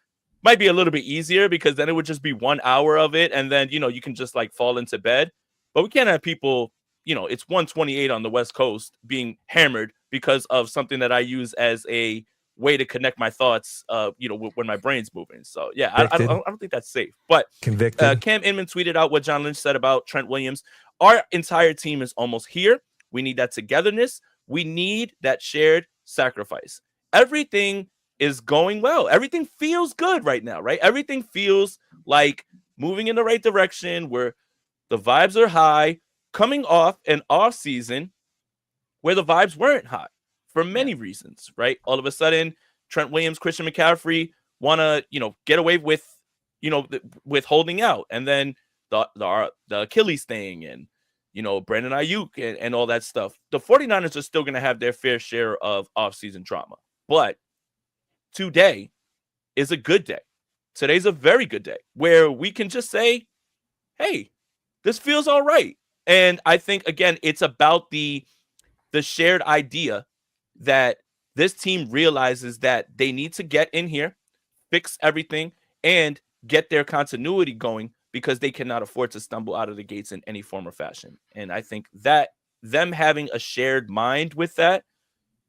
might be a little bit easier, because then it would just be 1 hour of it. And then, you can just like fall into bed. But we can't have people, it's 1:28 on the West Coast being hammered because of something that I use as a way to connect my thoughts, when my brain's moving. So, yeah, I don't think that's safe. But Cam Inman tweeted out what John Lynch said about Trent Williams. Our entire team is almost here. We need that togetherness. We need that shared sacrifice. Everything is going well. Everything feels good right now, right? Everything feels like moving in the right direction, where the vibes are high, coming off an off season where the vibes weren't high for many reasons, right? All of a sudden, Trent Williams, Christian McCaffrey want to, get away with, with holding out. And then the Achilles thing and, Brandon Ayuk and all that stuff. The 49ers are still going to have their fair share of offseason drama. But today is a good day. Today's a very good day where we can just say, hey, this feels all right. And I think, again, it's about the shared idea that this team realizes that they need to get in here, fix everything, and get their continuity going, because they cannot afford to stumble out of the gates in any form or fashion. And I think that them having a shared mind with that,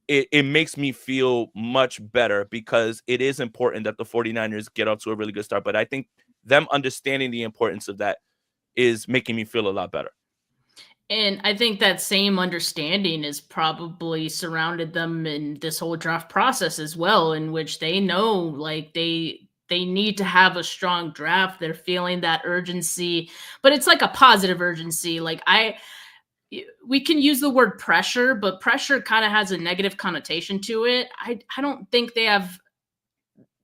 it makes me feel much better because it is important that the 49ers get off to a really good start. But I think them understanding the importance of that is making me feel a lot better. And I think that same understanding has probably surrounded them in this whole draft process as well, in which they know like they need to have a strong draft. They're feeling that urgency, but it's like a positive urgency. We can use the word pressure, but pressure kind of has a negative connotation to it. I don't think they have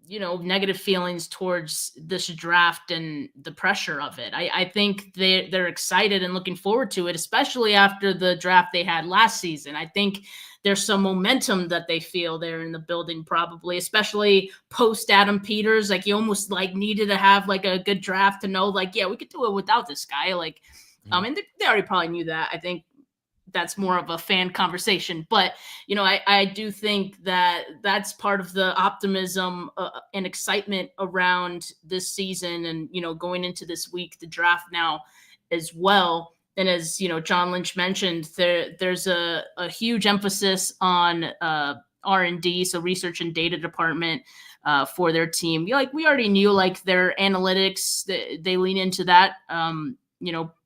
negative feelings towards this draft and the pressure of it. I think they're excited and looking forward to it, especially after the draft they had last season. I think there's some momentum that they feel there in the building, probably, especially post Adam Peters. Like you almost like needed to have like a good draft to know, like, yeah, we could do it without this guy. Like, and they already probably knew that. I think that's more of a fan conversation, but I do think that that's part of the optimism and excitement around this season, and going into this week, the draft now as well. And as John Lynch mentioned, there's a huge emphasis on R&D, so research and data department, for their team. We already knew, like, their analytics, they lean into that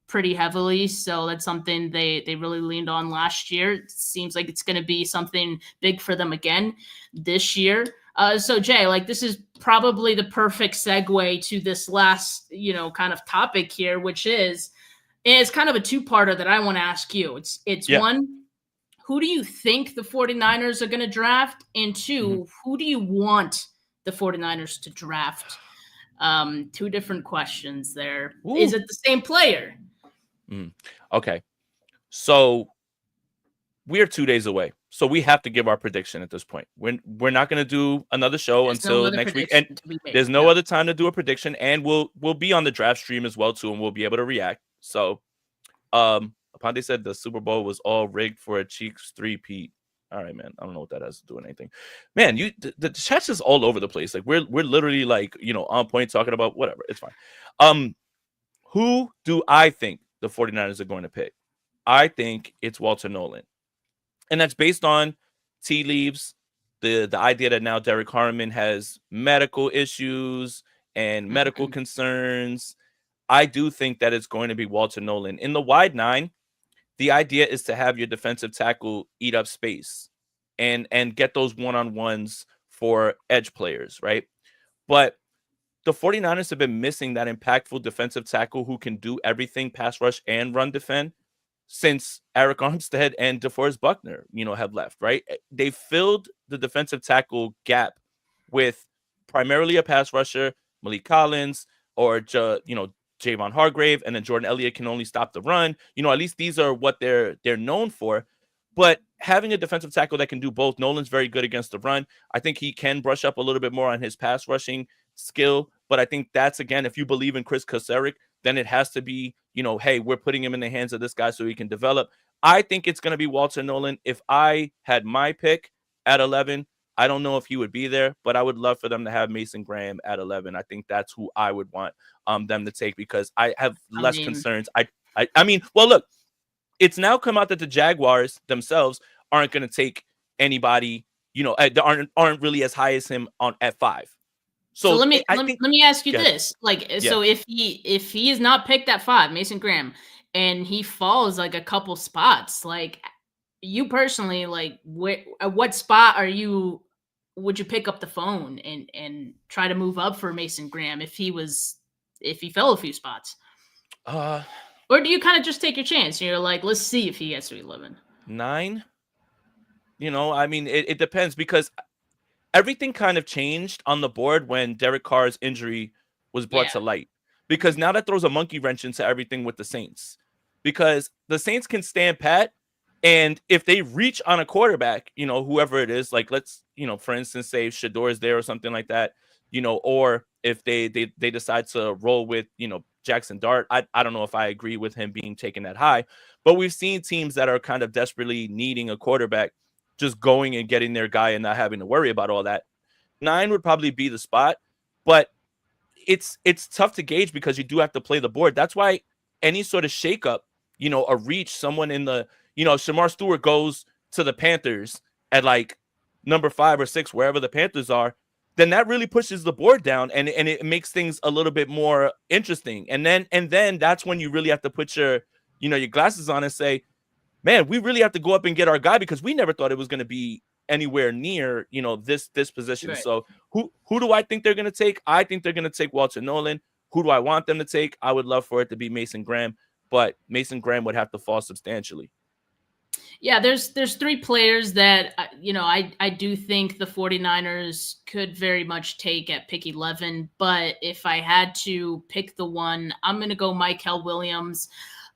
pretty heavily. So that's something they really leaned on last year. It seems like it's going to be something big for them again this year. So Jay, like, this is probably the perfect segue to this last, kind of topic here, which is, and it's kind of a two-parter that I want to ask you. It's one, who do you think the 49ers are going to draft? And two, who do you want the 49ers to draft? Two different questions there. Ooh. Is it the same player? Okay. So we are 2 days away. So we have to give our prediction at this point. We're not going to do another show until next week. And there's no other time to do a prediction. And we'll be on the draft stream as well, too, and we'll be able to react. So Aponte said the Super Bowl was all rigged for a Cheeks 3-peat. All right, man. I don't know what that has to do with anything. Man, the chat's is all over the place. Like we're literally like, on point talking about whatever. It's fine. Who do I think the 49ers are going to pick? I think it's Walter Nolan. And that's based on tea leaves, the idea that now Derek Harmon has medical issues and medical concerns. I do think that it's going to be Walter Nolan. In the wide nine, the idea is to have your defensive tackle eat up space and get those one-on-ones for edge players, right? But the 49ers have been missing that impactful defensive tackle who can do everything, pass rush and run defend, since Eric Armstead and DeForest Buckner, have left, right? They filled the defensive tackle gap with primarily a pass rusher, Malik Collins, or Javon Hargrave, and then Jordan Elliott can only stop the run. At least these are what they're known for. But having a defensive tackle that can do both, Nolan's very good against the run. I think he can brush up a little bit more on his pass rushing skill. But I think that's, again, if you believe in Chris Kasarik, then it has to be, hey, we're putting him in the hands of this guy so he can develop. I think it's going to be Walter Nolan. If I had my pick at 11, I don't know if he would be there, but I would love for them to have Mason Graham at 11. I think that's who I would want them to take because I have less concerns. I mean, well, look, it's now come out that the Jaguars themselves aren't going to take anybody, aren't really as high as him at 5. So let me ask you this. So if he is not picked at 5, Mason Graham, and he falls like a couple spots, like you personally, like at what spot would you pick up the phone and try to move up for Mason Graham if he fell a few spots? Or do you kind of just take your chance? You're like, let's see if he gets to 11. 9? I mean, it depends because everything kind of changed on the board when Derek Carr's injury was brought to light. Because now that throws a monkey wrench into everything with the Saints. Because the Saints can stand pat, and if they reach on a quarterback, whoever it is, like let's, for instance, say Shador is there or something like that, or if they decide to roll with, Jackson Dart, I don't know if I agree with him being taken that high, but we've seen teams that are kind of desperately needing a quarterback just going and getting their guy and not having to worry about all that. 9 would probably be the spot, but it's tough to gauge because you do have to play the board. That's why any sort of shakeup, a reach, someone in the, Shamar Stewart goes to the Panthers at like number 5 or 6, wherever the Panthers are, then that really pushes the board down, and it makes things a little bit more interesting. And then that's when you really have to put your glasses on and say, man, we really have to go up and get our guy, because we never thought it was going to be anywhere near, this position. Right. So who do I think they're going to take? I think they're going to take Walter Nolan. Who do I want them to take? I would love for it to be Mason Graham, but Mason Graham would have to fall substantially. Yeah, there's 3 players that, I do think the 49ers could very much take at pick 11. But if I had to pick the one, I'm going to go Mykel Williams.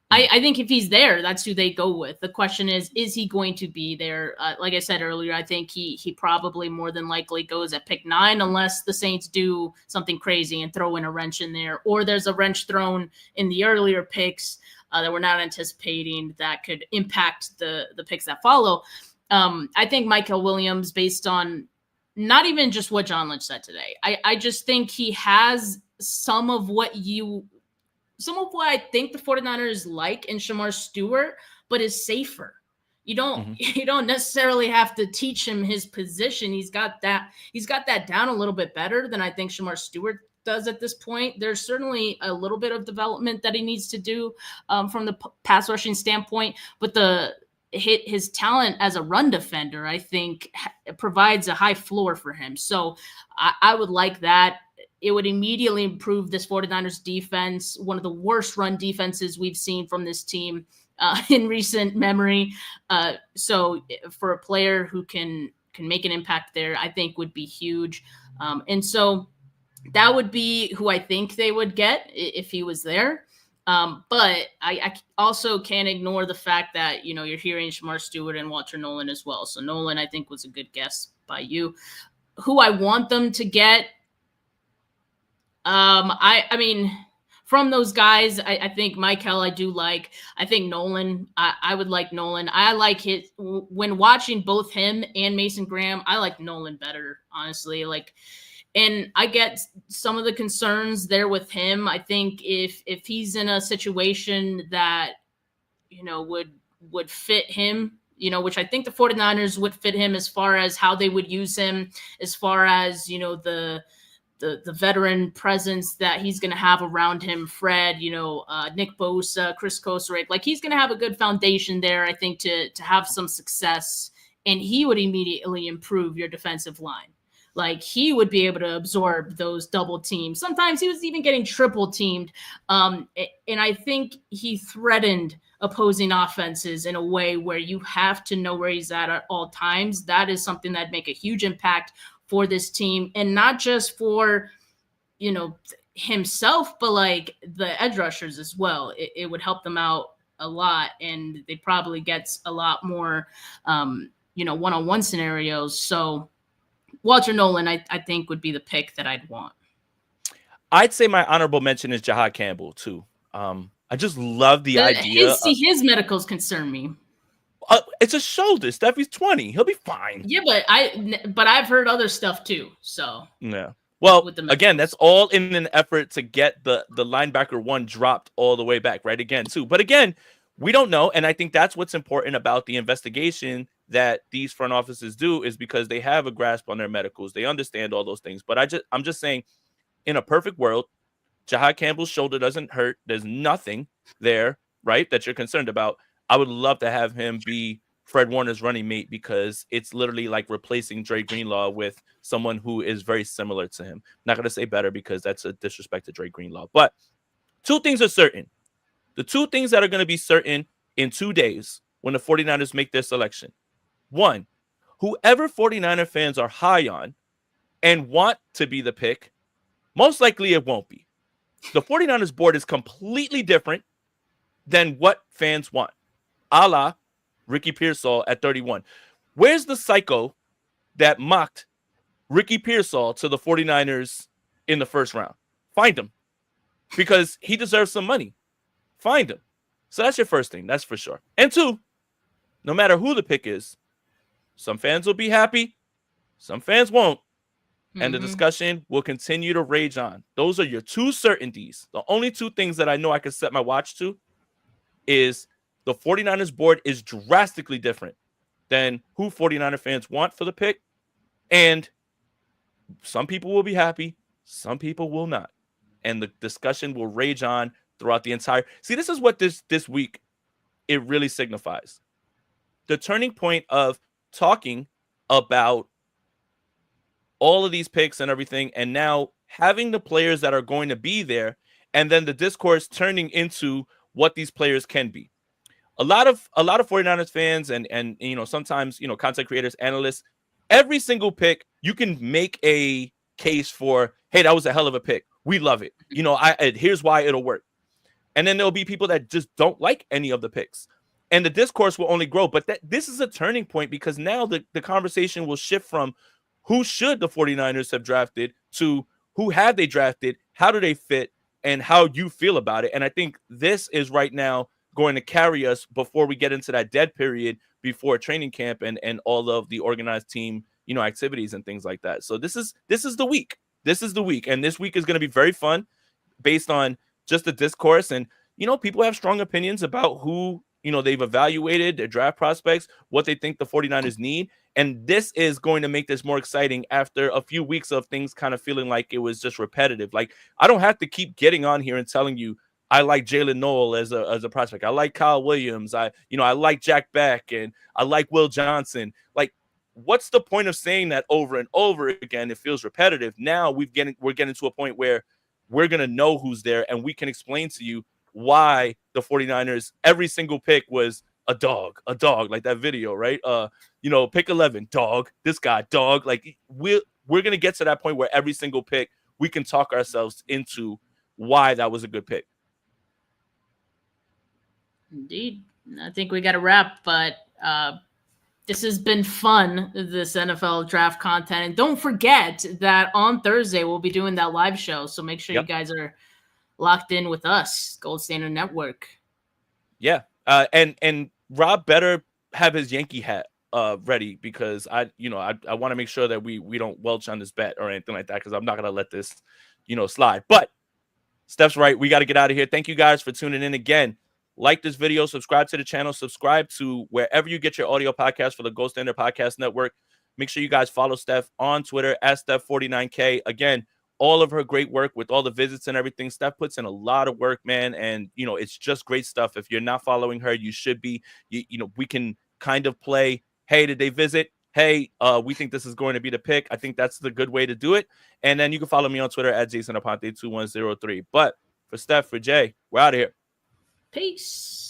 I think if he's there, that's who they go with. The question is he going to be there? Like I said earlier, I think he probably more than likely goes at pick 9, unless the Saints do something crazy and throw in a wrench in there, or there's a wrench thrown in the earlier picks that we're not anticipating that could impact the picks that follow. I think Mykel Williams, based on not even just what John Lynch said today, I just think he has some of what I think the 49ers like in Shamar Stewart, but is safer. You don't necessarily have to teach him his position. He's got that down a little bit better than I think Shamar Stewart does at this point. There's certainly a little bit of development that he needs to do from the pass rushing standpoint, but his talent as a run defender, I think, provides a high floor for him. So I would like that. It would immediately improve this 49ers defense, one of the worst run defenses we've seen from this team in recent memory. So for a player who can make an impact there, I think would be huge. And so that would be who I think they would get if he was there. But I also can't ignore the fact that, you're hearing Shamar Stewart and Walter Nolan as well. So Nolan, I think, was a good guess by you. Who I want them to get, I mean, from those guys, I think Mykel I do like. I think Nolan, I would like Nolan. I like when watching both him and Mason Graham, I like Nolan better, honestly. And I get some of the concerns there with him. I think if he's in a situation that, would fit him, which I think the 49ers would fit him as far as how they would use him, as far as, the veteran presence that he's going to have around him, Fred, Nick Bosa, Chris Kosarek, he's going to have a good foundation there, I think, to have some success, and he would immediately improve your defensive line. He would be able to absorb those double teams. Sometimes he was even getting triple teamed. And I think he threatened opposing offenses in a way where you have to know where he's at all times. That is something that'd make a huge impact for this team, and not just for, himself, but the edge rushers as well. It would help them out a lot, and they probably get a lot more, one-on-one scenarios. So Walter Nolan, I think, would be the pick that I'd want. I'd say my honorable mention is Jahad Campbell too. I just love the idea. His medicals concern me. It's a shoulder. Steffi's 20. He'll be fine. Yeah, but I've heard other stuff too. So yeah. Well, again, that's all in an effort to get the linebacker 1 dropped all the way back, right? Again, too. But again, we don't know, and I think that's what's important about the investigation that these front offices do, is because they have a grasp on their medicals. They understand all those things. But I'm just saying, in a perfect world, Jahad Campbell's shoulder doesn't hurt. There's nothing there, right, that you're concerned about. I would love to have him be Fred Warner's running mate, because it's literally like replacing Dre Greenlaw with someone who is very similar to him. I'm not going to say better, because that's a disrespect to Dre Greenlaw. But 2 things are certain. The 2 things that are going to be certain in 2 days when the 49ers make their selection. 1, whoever 49er fans are high on and want to be the pick, most likely it won't be. The 49ers board is completely different than what fans want. A la Ricky Pearsall at 31. Where's the psycho that mocked Ricky Pearsall to the 49ers in the first round? Find him, because he deserves some money. Find him. So that's your first thing. That's for sure. And 2, no matter who the pick is, some fans will be happy, some fans won't. And the discussion will continue to rage on. Those are your 2 certainties. The only 2 things that I know I can set my watch to is the 49ers board is drastically different than who 49er fans want for the pick. And some people will be happy, some people will not. And the discussion will rage on throughout the entire. See, this is what this week it really signifies. The turning point of talking about all of these picks and everything, and now having the players that are going to be there, and then the discourse turning into what these players can be. A lot of 49ers fans and sometimes content creators, analysts, every single pick you can make a case for, hey, that was a hell of a pick. We love it. Here's why it'll work. And then there'll be people that just don't like any of the picks. And the discourse will only grow. But this is a turning point, because now the conversation will shift from who should the 49ers have drafted to who have they drafted, how do they fit, and how you feel about it. And I think this is right now going to carry us before we get into that dead period before training camp and all of the organized team, activities and things like that. So this is the week. This is the week. And this week is going to be very fun based on just the discourse. And, people have strong opinions about who, they've evaluated, their draft prospects, what they think the 49ers need. And this is going to make this more exciting after a few weeks of things kind of feeling like it was just repetitive. Like, I don't have to keep getting on here and telling you I like Jalen Noel as a prospect. I like Kyle Williams. I like Jack Beck, and I like Will Johnson. Like, what's the point of saying that over and over again? It feels repetitive. Now we're getting to a point where we're going to know who's there, and we can explain to you why the 49ers, every single pick was a dog, like that video, right? Pick 11, dog, this guy, dog. Like, we're going to get to that point where every single pick we can talk ourselves into why that was a good pick. Indeed. I think we got to wrap, but this has been fun, this NFL draft content. And don't forget that on Thursday, we'll be doing that live show. So make sure you guys are locked in with us, Gold Standard Network. Yeah. And Rob better have his Yankee hat ready, because I want to make sure that we don't welch on this bet or anything like that, because I'm not going to let this, slide. But Steph's right. We got to get out of here. Thank you guys for tuning in again. Like this video, subscribe to the channel, subscribe to wherever you get your audio podcast for the Gold Standard Podcast Network. Make sure you guys follow Steph on Twitter at Steph49K. Again, all of her great work with all the visits and everything. Steph puts in a lot of work, man. And, it's just great stuff. If you're not following her, you should be. We can kind of play, hey, did they visit? Hey, we think this is going to be the pick. I think that's the good way to do it. And then you can follow me on Twitter at JasonAponte2103. But for Steph, for Jay, we're out of here. Peace.